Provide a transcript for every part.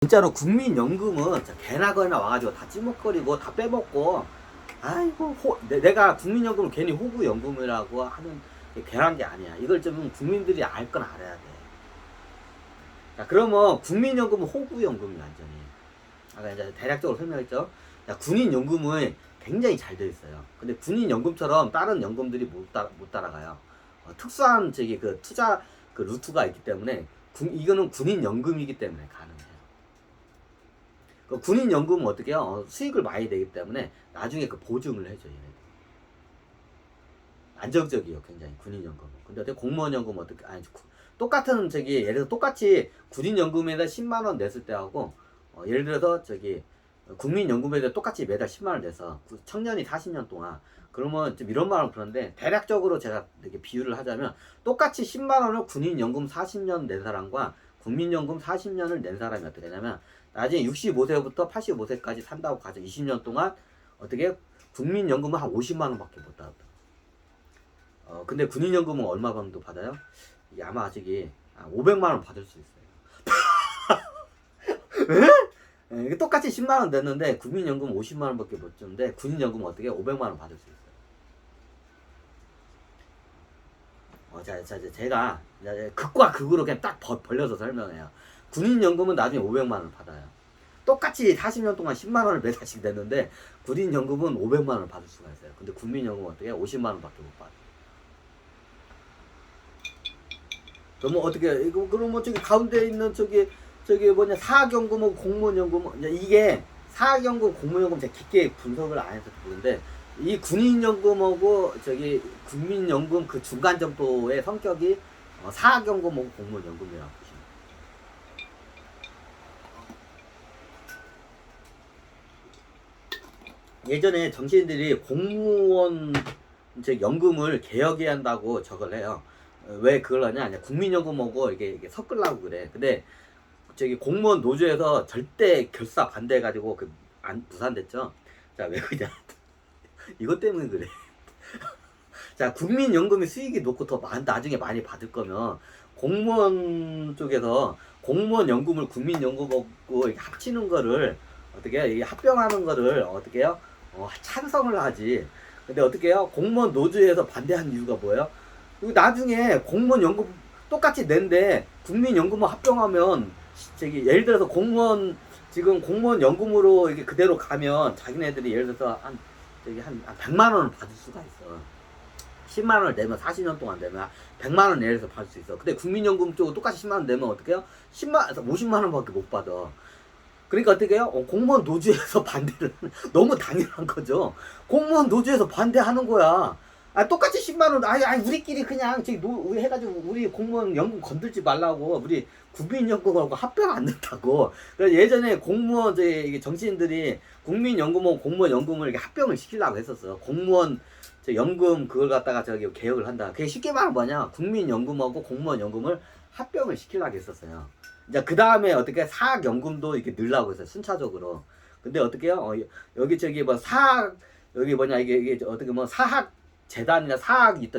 진짜로 국민연금은 개나 거나 와가지고 다 찌먹거리고 다 빼먹고, 아이고 내가 국민연금을 괜히 호구연금이라고 하는 게 괜한 게 아니야. 이걸 좀 국민들이 알 건 알아야 돼. 자, 그러면 국민연금은 호구연금이 완전히. 아까 이제 대략적으로 설명했죠. 자, 군인연금은 굉장히 잘 되어 있어요. 근데 군인연금처럼 다른 연금들이 못 따라가요. 특수한 그 투자 그 루트가 있기 때문에 이거는 군인연금이기 때문에 가능해요. 군인연금은 어떻게 해요? 수익을 많이 내기 때문에 나중에 그 보증을 해줘, 얘네들. 안정적이에요, 굉장히, 군인연금은. 근데 어떻게 공무원연금은 어떻게, 아니, 똑같은, 예를 들어 똑같이 군인연금에다 10만원 냈을 때하고, 예를 들어서 국민연금에다 똑같이 매달 10만원 내서, 청년이 40년 동안, 그러면 좀 이런 말은 그런데, 대략적으로 제가 이렇게 비유를 하자면, 똑같이 10만원을 군인연금 40년 낸 사람과 국민연금 40년을 낸 사람이 어떻게 되냐면, 나중에 65세부터 85세까지 산다고 가정 20년 동안 어떻게 국민연금은 한 50만원 밖에 못 받았다. 근데 군인연금은 얼마 정도 받아요? 이게 아마 500만원 받을 수 있어요. 네? 똑같이 10만원 냈는데 국민연금 50만원 밖에 못 주는데 군인연금은 어떻게 500만원 받을 수 있어요. 제가 극과 극으로 그냥 딱 벌려서 설명해요. 군인연금은 나중에 500만원 받아요. 똑같이 40년 동안 10만원을 매달씩 냈는데 군인연금은 500만원을 받을 수가 있어요. 근데 국민연금은 어떻게 50만원 밖에 못 받아요. 그러면 어떻게, 그러면 가운데 있는 사학연금하고 공무원연금, 이게 사학연금, 공무원연금 제가 깊게 분석을 안 해서 모르는데, 이 군인연금하고 국민연금 그 중간 정도의 성격이 사학연금하고 공무원연금이라고 보시면 돼요. 예전에 정치인들이 공무원 연금을 개혁해야 한다고 저걸 해요. 왜 그걸 하냐? 국민연금하고 이게 섞으려고 그래. 근데 공무원 노조에서 절대 결사 반대해가지고 무산됐죠. 자, 왜 그러냐? 이것 때문에 그래. 자, 국민연금이 수익이 높고 나중에 많이 받을 거면 공무원 쪽에서 공무원연금을 국민연금하고 이렇게 합치는 거를 어떻게 해요? 합병하는 거를 어떻게 해요? 찬성을 하지. 근데 어떻게 해요? 공무원 노조에서 반대한 이유가 뭐예요? 나중에 공무원 연금 똑같이 낸데 국민연금을 합병하면 예를 들어서 공무원 연금으로 이게 그대로 가면 자기네들이 예를 들어서 한 100만 원을 받을 수가 있어. 10만 원을 내면 40년 동안 내면 100만 원 내에서 받을 수 있어. 근데 국민연금 쪽은 똑같이 10만 원 내면 어떻게 해요? 50만 원밖에 못 받아. 그러니까 어떻게 해요? 공무원 노조에서 반대를 너무 당연한 거죠. 공무원 노조에서 반대하는 거야. 똑같이 10만 원, 우리끼리 그냥 해가지고 우리 공무원 연금 건들지 말라고, 우리 국민연금하고 합병 안 된다고. 그래서 예전에 공무원 정치인들이 국민연금하고 공무원 연금을 이렇게 합병을 시키려고 했었어. 공무원 연금 그걸 갖다가 개혁을 한다. 그게 쉽게 말하면 뭐냐? 국민연금하고 공무원 연금을 합병을 시키려고 했었어요. 이제 그 다음에 어떻게 사학연금도 이렇게 넣으려고 했어요. 순차적으로. 근데 어떻게 해요? 여기 이게 어떻게 사학 재단이나 사학이 있다.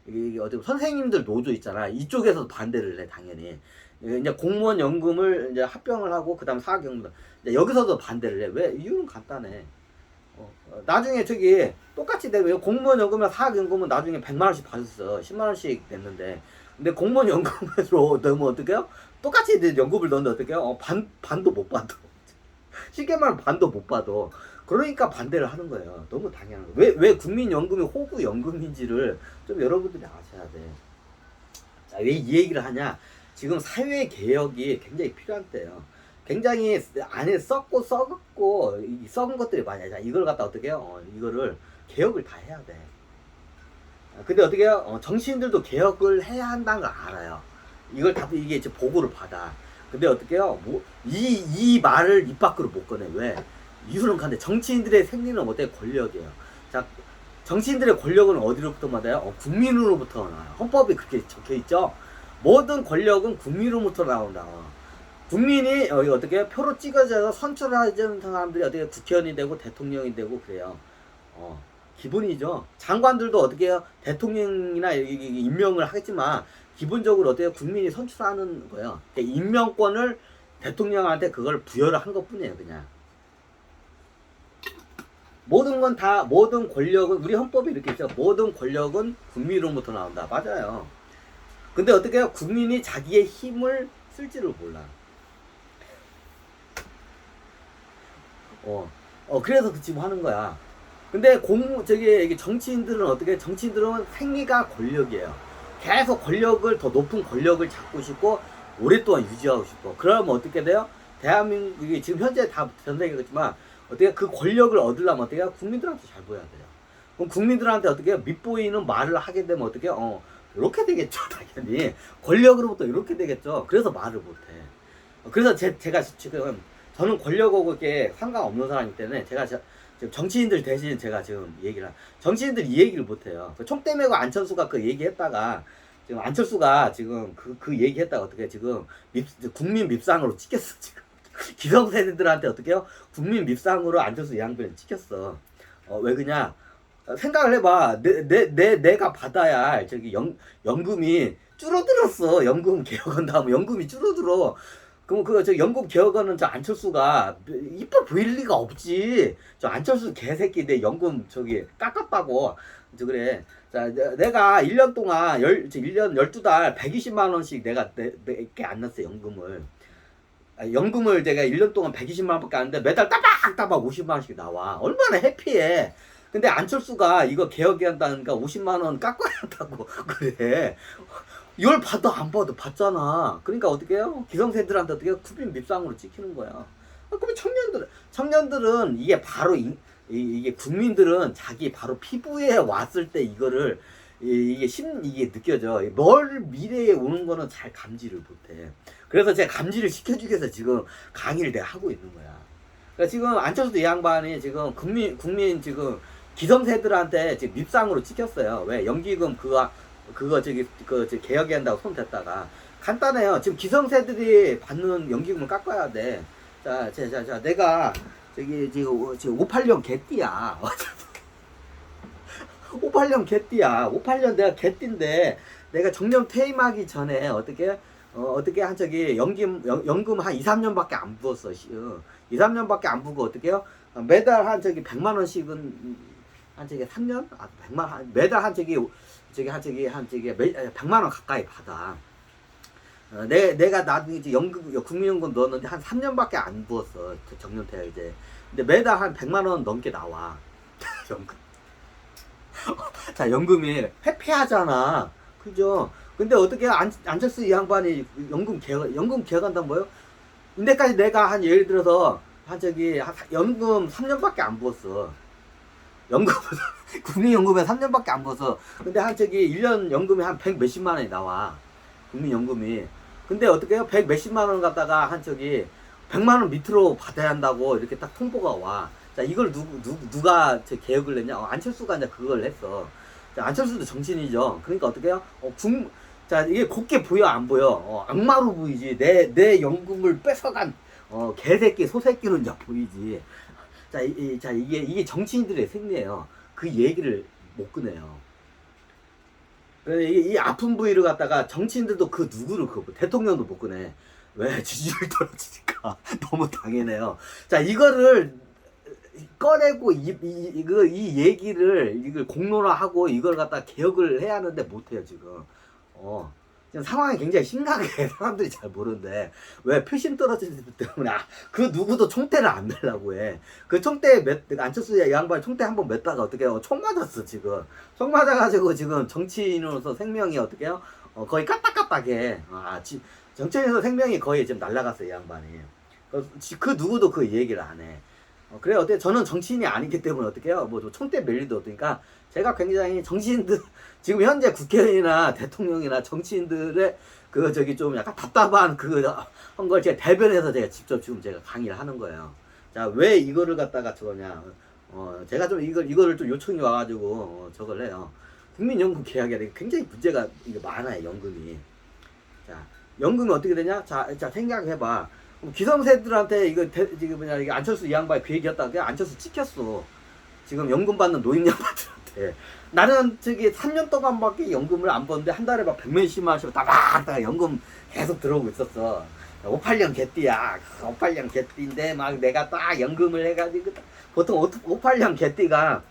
이게 어떻게 선생님들 노조 있잖아. 이쪽에서 반대를 해, 당연히. 이제 공무원 연금을 이제 합병을 하고 그다음 사학연금. 여기서도 반대를 해. 왜? 이유는 간단해. 나중에 똑같이 되고 공무원 연금이나 사학연금은 나중에 100만 원씩 받았어. 10만 원씩 냈는데. 근데 공무원 연금으로 넣으면 어떡해요? 똑같이 연금을 넣는데 어떡해요? 반도 못 받아. 쉽게 말하면 반도 못 받아. 그러니까 반대를 하는 거예요. 너무 당연한 거예요. 왜 국민연금이 호구연금인지를 좀 여러분들이 아셔야 돼. 자, 왜 이 얘기를 하냐? 지금 사회개혁이 굉장히 필요한 때예요. 굉장히 안에 썩고 썩은 것들이 많아요. 자, 이걸 갖다 어떻게 해요? 이거를 개혁을 다 해야 돼. 근데 어떻게 해요? 정치인들도 개혁을 해야 한다는 걸 알아요. 이걸 다 이게 보고를 받아. 근데 어떻게 해요? 이 말을 입 밖으로 못 꺼내. 왜? 이유는 간데 정치인들의 생리는 어때? 권력이에요. 자, 정치인들의 권력은 어디로부터 받아요? 국민으로부터 나와요. 헌법에 그렇게 적혀 있죠. 모든 권력은 국민으로부터 나온다. 국민이 어떻게 표로 찍어져서 선출하는 사람들이 어떻게 국회의원이 되고 대통령이 되고 그래요. 기본이죠. 장관들도 어떻게 해요? 대통령이나 임명을 하겠지만 기본적으로 어때요? 국민이 선출하는 거예요. 그러니까 임명권을 대통령한테 그걸 부여를 한 것뿐이에요. 그냥 모든 건 다, 모든 권력은, 우리 헌법이 이렇게 있죠. 모든 권력은 국민으로부터 나온다. 맞아요. 근데 어떻게 해요? 국민이 자기의 힘을 쓸지를 몰라. 그래서 그 지금 하는 거야. 근데 이게 정치인들은 어떻게, 정치인들은 생리가 권력이에요. 계속 권력을, 더 높은 권력을 잡고 싶고, 오랫동안 유지하고 싶어. 그러면 어떻게 돼요? 대한민국이 지금 현재 다 전 세계겠지만, 어떻게 그 권력을 얻으려면 어떻게 해요? 국민들한테 잘 보여야 돼요. 그럼 국민들한테 어떻게 해요? 밑보이는 말을 하게 되면 어떻게 해요? 이렇게 되겠죠, 당연히. 권력으로부터 이렇게 되겠죠. 그래서 말을 못해. 그래서 제가 지금, 저는 권력하고 이렇게 상관없는 사람이기 때문에 지금 정치인들 대신 제가 지금 정치인들 이 얘기를 못해요. 총대 메고 안철수가 그 얘기했다가, 지금 안철수가 지금 그 얘기했다가 어떻게 지금 국민 밉상으로 찍혔어, 지금. 기성세대들한테 어떻게 해요? 국민 밉상으로 안철수 이 양반을 찍혔어. 왜 그냐? 생각을 해봐. 내가 받아야 할 연금이 줄어들었어. 연금 개혁한 다음에 연금이 줄어들어. 그럼 저 연금 개혁하는 저 안철수가 이뻐 보일 리가 없지. 저 안철수 개새끼 내 연금 깎았다고. 그래. 자, 내가 1년 동안 1년 12달 120만 원씩 내게 안 났어, 연금을. 연금을 내가 1년 동안 120만 원밖에 안 했는데 매달 따박따박 50만 원씩 나와. 얼마나 해피해. 근데 안철수가 이거 개혁한다니까 50만 원 깎아야 한다고 그래. 이걸 받아 안 받아 받잖아. 그러니까 어떻게 해요? 기성세들한테 어떻게 해요? 국민 밉상으로 찍히는 거야. 그러면 청년들은 이게 바로 이게 국민들은 자기 바로 피부에 왔을 때 이거를 이게 느껴져. 뭘 미래에 오는 거는 잘 감지를 못해. 그래서 제가 감지를 시켜주기 위해서 지금 강의를 내가 하고 있는 거야. 그러니까 지금 안철수 이 양반이 지금 국민 지금 기성세들한테 지금 밉상으로 찍혔어요. 왜? 연기금 그거 개혁이 한다고 손 댔다가. 간단해요. 지금 기성세들이 받는 연기금을 깎아야 돼. 자, 내가 지금 58년 개띠야. 58년 개띠야. 58년 내가 개띠인데, 내가 정년 퇴임하기 전에 어떻게 한 연금 한 2, 3년밖에 안 부었어. 2, 3년밖에 안 부고 어떻게 해요? 매달 한 100만 원씩은 한 3년? 100만 매달 한 100만 원 가까이 받아. 내가 나중에 이제 국민연금 넣었는데 한 3년밖에 안 부었어. 정년퇴 이제. 근데 매달 한 100만 원 넘게 나와. 연금. 자, 연금이 회피하잖아. 그죠? 근데 어떻게 안철수 이 양반이 연금 개혁한다는 뭐예요? 근데까지 내가 예를 들어서 연금 3년밖에 안 부었어. 국민연금에 3년밖에 안 부었어. 근데 1년 연금이 한 100 몇십만 원이 나와. 국민연금이. 근데 어떻게 해요? 100 몇십만 원 갖다가 100만 원 밑으로 받아야 한다고 이렇게 딱 통보가 와. 자, 이걸 누가 개혁을 했냐? 안철수가 이제 그걸 했어. 자, 안철수도 정치인이죠. 그러니까 어떻게 해요? 자, 이게 곱게 보여, 안 보여? 악마로 보이지. 내 연금을 뺏어간, 개새끼, 소새끼는 이제 보이지. 자, 이게 정치인들의 생리예요. 그 얘기를 못 꺼내요. 이 아픈 부위를 갖다가 정치인들도 그 누구를 대통령도 못 꺼내. 왜? 지지율 떨어지니까. 너무 당연해요. 자, 이거를 꺼내고 이 얘기를 이걸 공론화하고 이걸 갖다 개혁을 해야 하는데 못해요, 지금. 지금 상황이 굉장히 심각해. 사람들이 잘 모르는데. 왜? 표심 떨어지기 때문에. 그 누구도 총대를 안 매려고 해. 그 총대 안철수 양반 총대 한번 맸다가 어떻게 해요? 총 맞았어, 지금. 총 맞아가지고 지금 정치인으로서 생명이 어떻게 해요? 거의 까딱까딱해. 정치인으로서 생명이 거의 지금 날아갔어, 이 양반이. 그 누구도 그 얘기를 안 해. 그래, 어때? 저는 정치인이 아니기 때문에 어떻게 해요? 총대 멜 일도 없으니까 제가 굉장히 정치인들, 지금 현재 국회의원이나 대통령이나 정치인들의 좀 약간 답답한 한 걸 제가 대변해서 제가 직접 지금 제가 강의를 하는 거예요. 자, 왜 이거를 갖다가 저거냐. 제가 좀 이거를 좀 요청이 와가지고 저걸 해요. 국민연금 개혁에 굉장히 문제가 많아요, 연금이. 자, 연금이 어떻게 되냐? 자, 생각해봐. 기성세들한테 이게 안철수 이 양반이 그 얘기했다가 그냥 안철수 찍혔어. 지금 연금 받는 노인 양반들한테. 나는 3년 동안밖에 연금을 안 받는데 한 달에 막 100몇십만 원씩 따박따박 연금 계속 들어오고 있었어. 58년 개띠야. 58년 개띠인데 막 내가 딱 연금을 해가지고 보통 58년 개띠가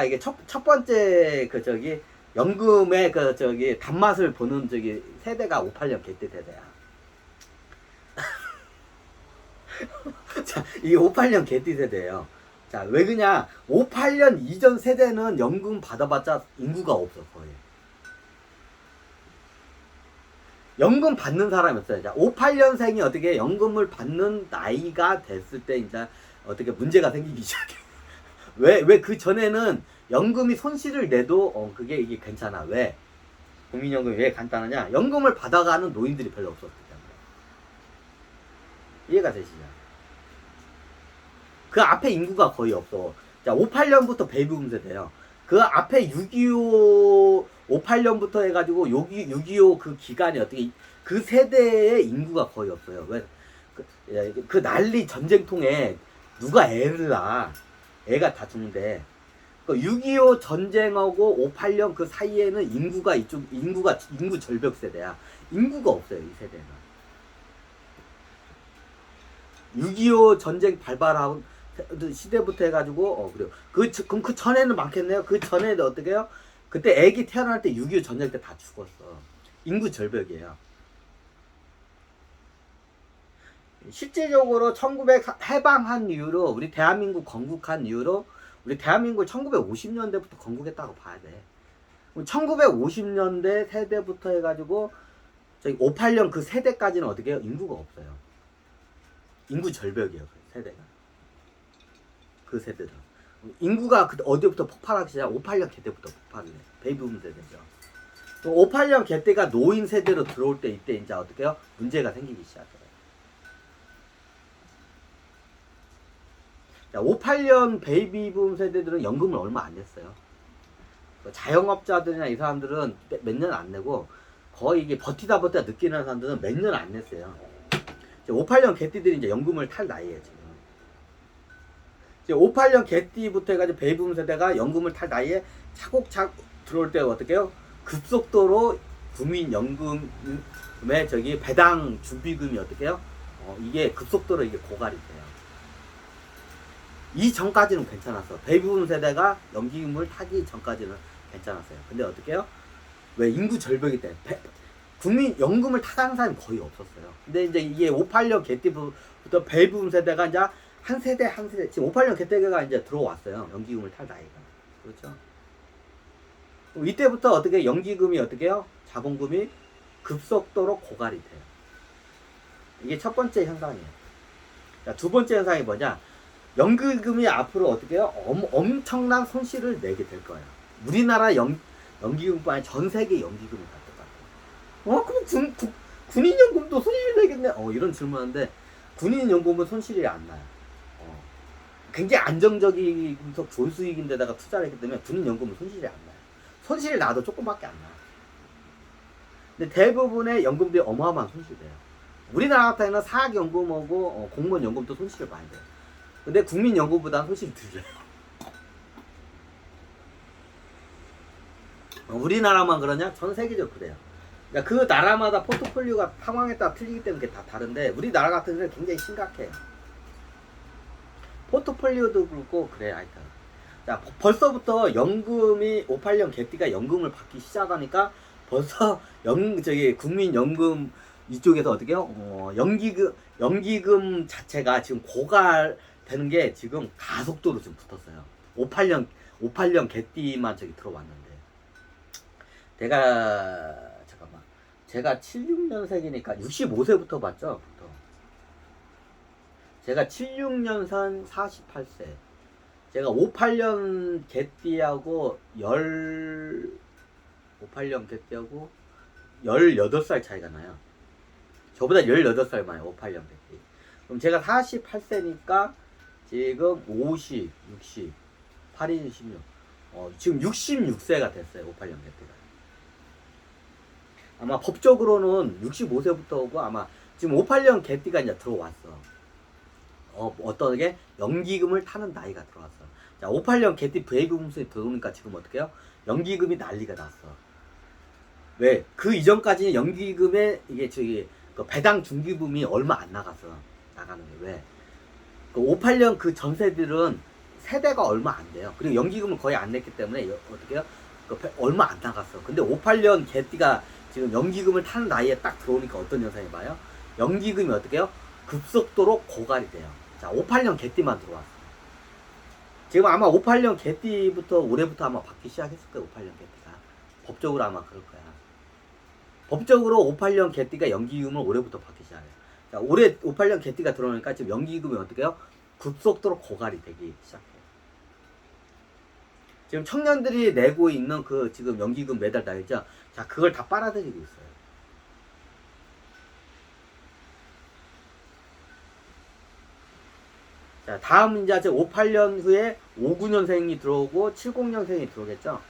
이게 첫 번째 그 저기 연금의 그 저기 단맛을 보는 저기 세대가 58년 개띠 세대야. 자, 이 58년 개띠 세대예요. 자, 왜 그냐? 58년 이전 세대는 연금 받아봤자 인구가 없어 거의. 연금 받는 사람이 없어요. 자, 58년생이 어떻게 연금을 받는 나이가 됐을 때 이제 어떻게 문제가 생기기 시작해. 왜 그 전에는 연금이 손실을 내도 그게 이게 괜찮아. 왜? 국민연금이 왜 간단하냐? 연금을 받아가는 노인들이 별로 없었기 때문에. 이해가 되시죠? 그 앞에 인구가 거의 없어. 자, 58년부터 베이비붐 세대예요. 그 앞에 6.25 58년부터 해가지고 6.25 그 기간이 어떻게 그 세대의 인구가 거의 없어요. 왜? 그 난리 전쟁통에 누가 애를 낳아? 애가 다 죽는데. 6.25 전쟁하고 58년 그 사이에는 인구 절벽 세대야. 인구가 없어요, 이 세대는. 6.25 전쟁 발발하고 시대부터 해가지고 그래요. 그럼 그 전에는 많겠네요. 그 전에는 어떻게 해요? 그때 애기 태어날 때 6.25 전쟁 때 다 죽었어. 인구 절벽이에요. 실제적으로 1900 해방한 이후로 우리 대한민국 건국한 이후로 우리 대한민국 1950년대부터 건국했다고 봐야 돼. 1950년대 세대부터 해가지고 저기 58년 그 세대까지는 어떻게 해요? 인구가 없어요. 인구 절벽이에요. 그 세대가. 그 세대들. 인구가 어디부터 폭발하기 시작? 58년 개때부터 폭발을 해. 베이비붐 세대죠. 58년 개때가 노인 세대로 들어올 때 이때 이제 어떻게 해요? 문제가 생기기 시작해요. 자, 58년 베이비붐 세대들은 연금을 얼마 안 냈어요. 자영업자들이나 이 사람들은 몇 년 안 내고 거의 이게 버티다 느끼는 사람들은 몇 년 안 냈어요. 58년 개띠들이 이제 연금을 탈 나이에요, 지금. 58년 개띠부터 해가지고 베이비붐 세대가 연금을 탈 나이에 차곡차곡 들어올 때 어떻게 해요? 급속도로 국민연금의 저기 배당 준비금이 어떻게 해요? 이게 급속도로 이게 고갈이 돼요. 이 전까지는 괜찮았어. 베이비붐 세대가 연기금을 타기 전까지는 괜찮았어요. 근데 어떻게 해요? 왜 인구 절벽이 때 국민 연금을 타는 사람이 거의 없었어요. 근데 이제 이게 58년 개띠부터 베이비붐 세대가 이제 한 세대 지금 58년 개띠가 이제 들어왔어요. 연기금을 탈 나이가. 그렇죠? 이때부터 어떻게 연기금이 어떻게 해요? 자본금이 급속도로 고갈이 돼요. 이게 첫 번째 현상이에요. 자, 두 번째 현상이 뭐냐? 연기금이 앞으로 어떻게 해요? 엄청난 손실을 내게 될 거예요. 우리나라 연기금뿐 아니라 전 세계 연기금이 갈 것 같아요. 그럼 군인연금도 손실이 되겠네? 이런 질문하는데 군인연금은 손실이 안 나요. 굉장히 안정적이면서 좋은 수익인데다가 투자를 했기 때문에 군인연금은 손실이 안 나요. 손실이 나도 조금밖에 안 나요. 근데 대부분의 연금들이 어마어마한 손실이 돼요. 우리나라 같은 경우는 사학연금하고 공무원연금도 손실을 많이 돼요. 근데 국민연금보다는 손실이 덜해요. 우리나라만 그러냐? 전 세계적으로 그래요. 그러니까 그 나라마다 포트폴리오가 상황에 따라 틀리기 때문에 그게 다 다른데 우리나라 같은 경우는 굉장히 심각해요. 포트폴리오도 그렇고 그래요. 하여튼. 자, 벌써부터 연금이 58년 개띠가 연금을 받기 시작하니까 벌써 국민연금 이쪽에서 어떻게 해요? 연기금 자체가 지금 고갈되는 게 지금 가속도로 지금 붙었어요. 58년 개띠만 저기 들어왔는데. 제가 76년생이니까 65세부터 봤죠? 제가 76년생 48세. 제가 58년 개띠하고 18살 차이가 나요. 저보다 18살 많아요. 58년 개띠. 그럼 제가 48세니까 지금 50, 60, 8인 16. 지금 66세가 됐어요. 58년 개띠가. 아마 법적으로는 65세부터 오고 아마 지금 58년 개띠가 이제 들어왔어. 어떤 게 연기금을 타는 나이가 들어왔어. 자, 58년 개띠 베이비붐이 들어오니까 지금 어떻게 해요? 연기금이 난리가 났어. 왜? 그 이전까지는 연기금에 이게 그 배당 중기금이 얼마 안 나가서 나가는 게 왜? 그 58년 그 전세들은 세대가 얼마 안 돼요. 그리고 연기금을 거의 안 냈기 때문에 어떻게 해요? 얼마 안 나갔어. 근데 58년 개띠가 지금 연기금을 타는 나이에 딱 들어오니까 어떤 현상이 봐요? 연기금이 어떻게 해요? 급속도로 고갈이 돼요. 자, 58년 개띠만 들어왔어. 지금 아마 58년 개띠부터 올해부터 아마 받기 시작했을 거예요. 58년 개띠가 법적으로 아마 그럴 거야. 법적으로 58년 개띠가 연기금을 올해부터 받기 시작해요. 자, 올해 58년 개띠가 들어오니까 지금 연기금이 어떻게 해요? 급속도로 고갈이 되기 시작해요. 지금 청년들이 내고 있는 그 지금 연기금 매달 나이죠. 자, 그걸 다 빨아들이고 있어요. 자, 다음 이제 58년 후에 59년생이 들어오고 70년생이 들어오겠죠.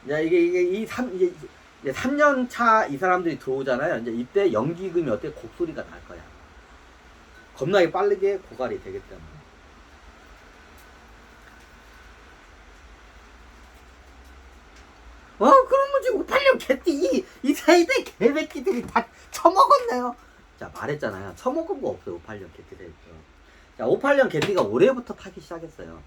자, 이게 이제 3년 차 이 사람들이 들어오잖아요. 이제 이때 연기금이 어떻게 곡소리가 날 거야. 겁나게 빠르게 고갈이 되기 때문에. 그러면 지금 58년 개띠 이 세대 개새끼들이 다 처먹었네요. 자, 말했잖아요. 처먹은 거 없어요. 58년 개띠들. 자, 58년 개띠가 올해부터 타기 시작했어요.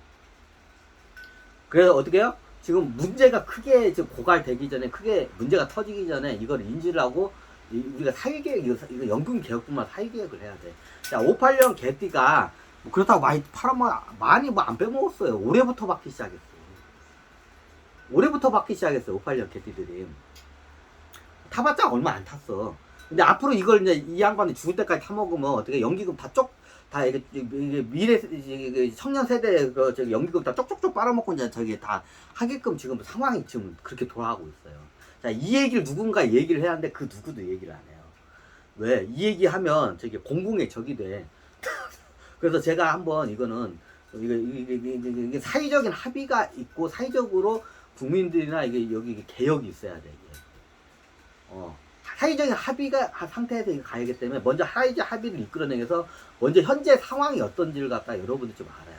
그래서 어떻게 해요? 지금 문제가 크게 지금 고갈되기 전에, 크게 문제가 터지기 전에 이걸 인지를 하고 우리가 사회계획, 이거 연금 개혁뿐만 사회계획을 해야 돼. 자, 58년 개띠가 뭐 그렇다고 많이 뭐 안 빼먹었어요. 올해부터 받기 시작했어. 올해부터 받기 시작했어요. 58년 개띠들이. 타봤자 얼마 안 탔어. 근데 앞으로 이걸 이제 이 양반이 죽을 때까지 타먹으면 어떻게 연기금 다 이게 미래 청년 세대 그 저기 연기금 다 쪽쪽쪽 빨아먹고 이제 저기 다 하게끔 지금 상황이 지금 그렇게 돌아가고 있어요. 자, 이 얘기를 누군가 얘기를 해야 하는데 그 누구도 얘기를 안 해요. 왜? 이 얘기하면 저기 공공의 적이 돼. 그래서 제가 한번 이거는 이게 사회적인 합의가 있고 사회적으로 국민들이나 이게 여기 개혁이 있어야 돼. 이게. 사회적인 합의가 상태에서 가야기 때문에 먼저 사회적 합의를 이끌어내면서 먼저 현재 상황이 어떤지를 갖다 여러분들 좀 알아요.